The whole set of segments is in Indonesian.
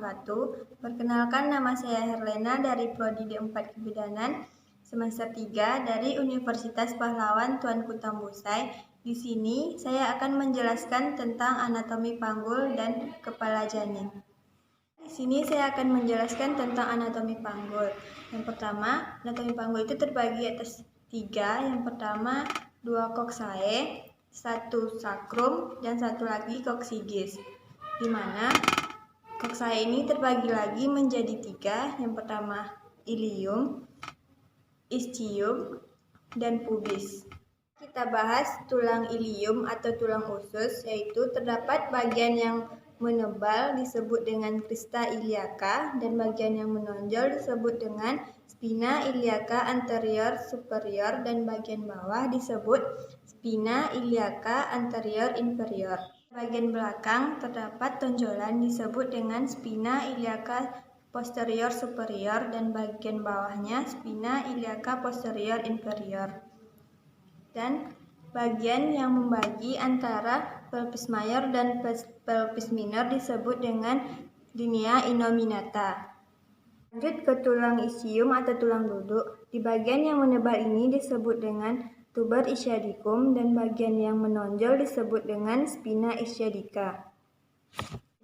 wabarakatuh. Perkenalkan, nama saya Herlena dari Prodi D4 Kebidanan semester 3 dari Universitas Pahlawan Tuanku Tambusai. Di sini saya akan menjelaskan tentang anatomi panggul dan kepala janin. Di sini saya akan menjelaskan tentang anatomi panggul. Yang pertama, anatomi panggul itu terbagi atas 3. Yang pertama, 2 koksae, 1 sakrum, dan 1 lagi koksigis. Di mana koksae ini terbagi lagi menjadi 3. Yang pertama, ilium, ischium, dan pubis. Kita bahas tulang ilium atau tulang usus, yaitu terdapat bagian yang menebal disebut dengan crista iliaca dan bagian yang menonjol disebut dengan spina iliaca anterior superior dan bagian bawah disebut spina iliaca anterior inferior. Bagian belakang terdapat tonjolan disebut dengan spina iliaca posterior superior dan bagian bawahnya spina iliaca posterior inferior. Dan bagian yang membagi antara pelvis mayor dan pelvis minor disebut dengan linea innominata. Lanjut ke tulang ischium atau tulang duduk. Di bagian yang menebal ini disebut dengan tuber ischiadicum dan bagian yang menonjol disebut dengan spina ischiadica.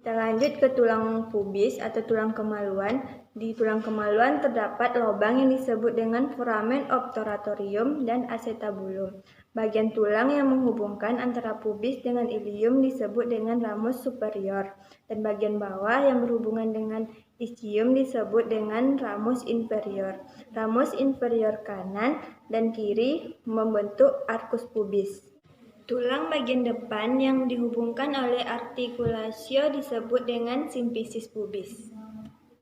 Kita lanjut ke tulang pubis atau tulang kemaluan. Di tulang kemaluan terdapat lubang yang disebut dengan foramen obturatorium dan acetabulum. Bagian tulang yang menghubungkan antara pubis dengan ilium disebut dengan ramus superior. Dan bagian bawah yang berhubungan dengan ischium disebut dengan ramus inferior. Ramus inferior kanan dan kiri membentuk arcus pubis. Tulang bagian depan yang dihubungkan oleh artikulasio disebut dengan simfisis pubis.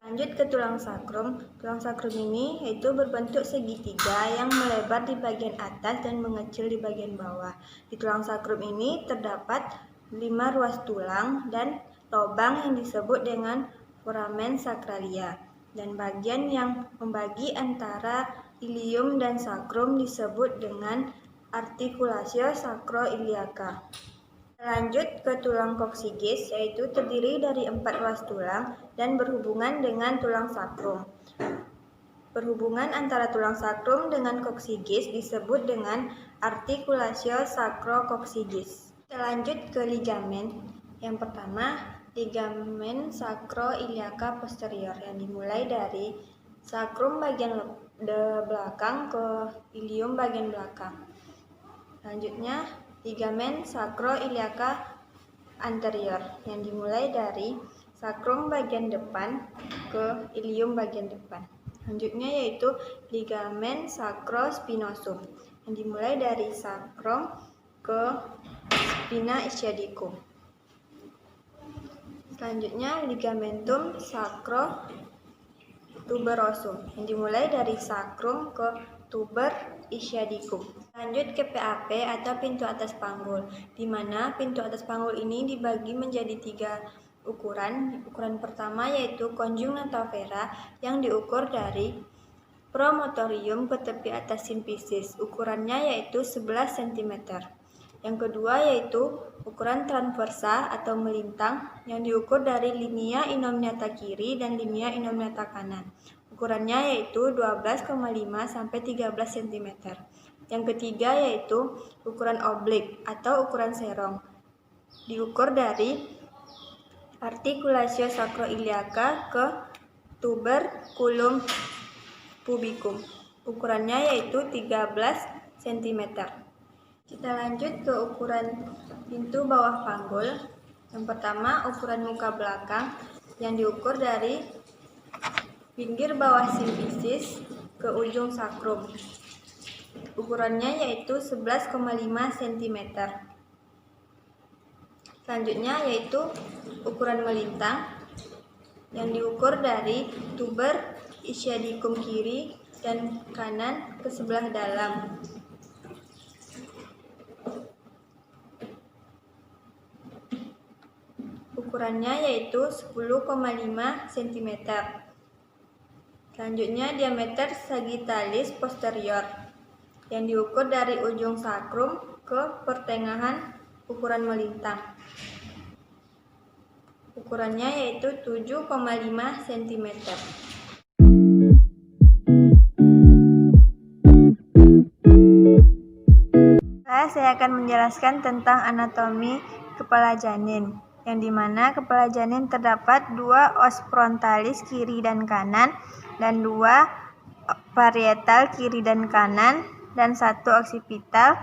Lanjut ke tulang sakrum. Tulang sakrum ini yaitu berbentuk segitiga yang melebar di bagian atas dan mengecil di bagian bawah. Di tulang sakrum ini terdapat 5 ruas tulang dan lubang yang disebut dengan foramen sacralia. Dan bagian yang membagi antara ilium dan sakrum disebut dengan artikulasio sacroiliaca. Lanjut ke tulang koksigis, yaitu terdiri dari 4 ruas tulang dan berhubungan dengan tulang sakrum. Perhubungan antara tulang sakrum dengan koksigis disebut dengan artikulasio sacrococcygeus. Kita lanjut ke ligamen. Yang pertama, ligamen sacroiliaca posterior yang dimulai dari sakrum bagian belakang ke ilium bagian belakang. Selanjutnya, ligamen sacroiliaca anterior yang dimulai dari sakrum bagian depan ke ilium bagian depan. Selanjutnya yaitu ligamen sacrospinosum yang dimulai dari sakrum ke spina ischiadicum. Selanjutnya ligamentum sacrotuberosum yang dimulai dari sakrum ke tuber ischiadicum. Lanjut ke PAP atau pintu atas panggul, di mana pintu atas panggul ini dibagi menjadi 3 ukuran. Ukuran pertama yaitu conjuncta vera yang diukur dari promotorium ke tepi atas simfisis. Ukurannya yaitu 11 cm. Yang kedua yaitu ukuran transversa atau melintang yang diukur dari linea innominata kiri dan linea innominata kanan. Ukurannya yaitu 12,5 sampai 13 cm. Yang ketiga yaitu ukuran oblik atau ukuran serong. Diukur dari artikulasio sacroiliaca ke tuberculum pubicum. Ukurannya yaitu 13 cm. Kita lanjut ke ukuran pintu bawah panggul. Yang pertama, ukuran muka belakang yang diukur dari pinggir bawah simfisis ke ujung sakrum. Ukurannya yaitu 11,5 cm. Selanjutnya yaitu ukuran melintang yang diukur dari tuber ischiadicum kiri dan kanan ke sebelah dalam. Ukurannya yaitu 10,5 cm. Selanjutnya diameter sagittalis posterior yang diukur dari ujung sakrum ke pertengahan ukuran melintang. Ukurannya yaitu 7,5 cm. Saya akan menjelaskan tentang anatomi kepala janin, yang dimana kepala janin terdapat 2 os frontalis kiri dan kanan, dan 2 parietal kiri dan kanan, dan 1 oksipital,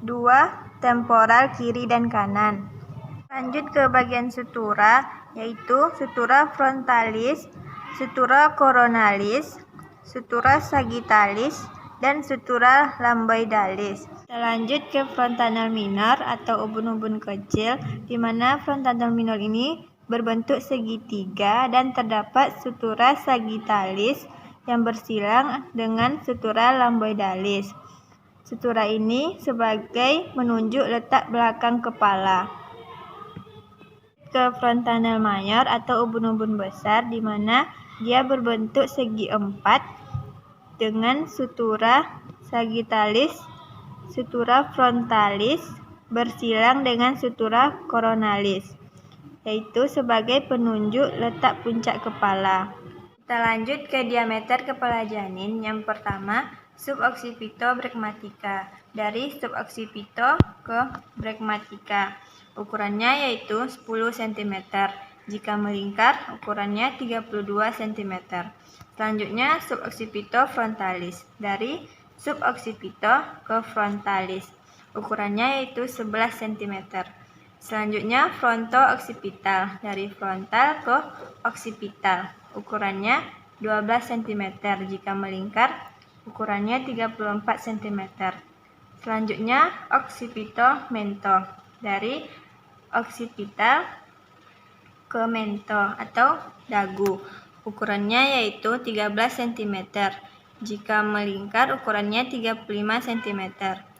2 temporal kiri dan kanan. Lanjut ke bagian sutura, yaitu sutura frontalis, sutura coronalis, sutura sagittalis, dan sutura lambdoidalis. Kita lanjut ke frontanel minor atau ubun-ubun kecil, di mana frontanel minor ini berbentuk segitiga dan terdapat sutura sagittalis yang bersilang dengan sutura lambdoidalis. Sutura ini sebagai menunjuk letak belakang kepala. Ke frontanel mayor atau ubun-ubun besar, di mana dia berbentuk segi empat dengan sutura sagittalis, sutura frontalis bersilang dengan sutura coronalis, yaitu sebagai penunjuk letak puncak kepala. Kita lanjut ke diameter kepala janin. Yang pertama, suboccipito-bregmatica. Dari suboccipito ke bregmatica, ukurannya yaitu 10 cm. Jika melingkar, ukurannya 32 cm. Selanjutnya, suboccipito frontalis. Dari suboccipito ke frontalis, ukurannya yaitu 11 cm. Selanjutnya, fronto-occipital. Dari frontal ke occipital, ukurannya 12 cm. Jika melingkar, ukurannya 34 cm. Selanjutnya, occipito-mento. Dari occipital ke mento atau dagu, ukurannya yaitu 13 cm. Jika melingkar, ukurannya 35 cm.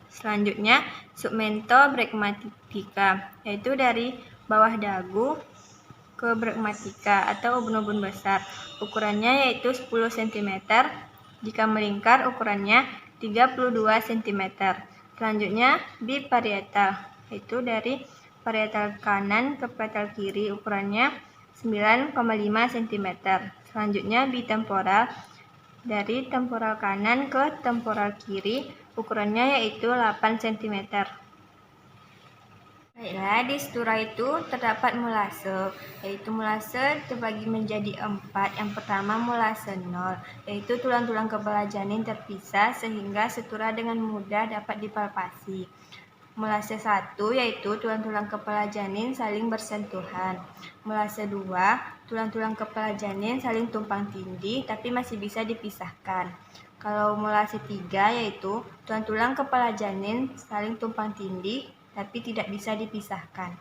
Selanjutnya, submento-bregmatica, yaitu dari bawah dagu ke bregmatica atau ubun-ubun besar, ukurannya yaitu 10 cm. Jika melingkar, ukurannya 32 cm. Selanjutnya, biparietal, yaitu dari parietal kanan ke parietal kiri, ukurannya 9,5 cm. Selanjutnya, bitemporal, dari temporal kanan ke temporal kiri, ukurannya yaitu 8 cm. Baiklah, di sutura itu terdapat mulase, yaitu mulase terbagi menjadi 4. Yang pertama, mulase 0, yaitu tulang-tulang kepala janin terpisah sehingga sutura dengan mudah dapat dipalpasi. Mulase 1, yaitu tulang-tulang kepala janin saling bersentuhan. Mulase 2, tulang-tulang kepala janin saling tumpang tindih tapi masih bisa dipisahkan. Kalau mulase 3, yaitu tulang-tulang kepala janin saling tumpang tindih tapi tidak bisa dipisahkan.